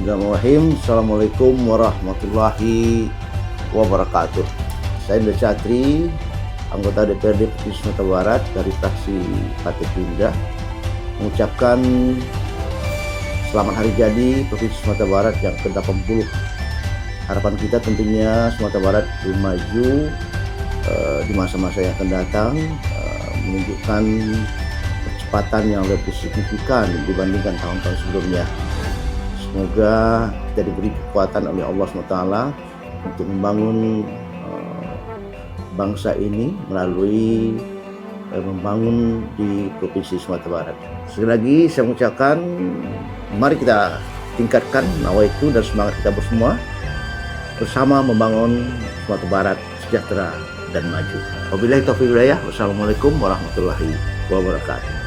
Bismillahirrahmanirrahim. Assalamualaikum warahmatullahi wabarakatuh. Saya Indra Catri, anggota DPRD Provinsi Sumatera Barat dari fraksi Partai Gerindra, mengucapkan selamat hari jadi Provinsi Sumatera Barat yang ke-80. Harapan kita tentunya Sumatera Barat maju di masa-masa yang akan datang, menunjukkan percepatan yang lebih signifikan dibandingkan tahun-tahun sebelumnya. Semoga kita diberi kekuatan oleh Allah SWT untuk membangun bangsa ini melalui membangun di Provinsi Sumatera Barat. Sekali lagi saya mengucapkan, mari kita tingkatkan nawaitu dan semangat kita bersama membangun Sumatera Barat sejahtera dan maju. Wabillahi taufiq wal hidayah. Wassalamualaikum warahmatullahi wabarakatuh.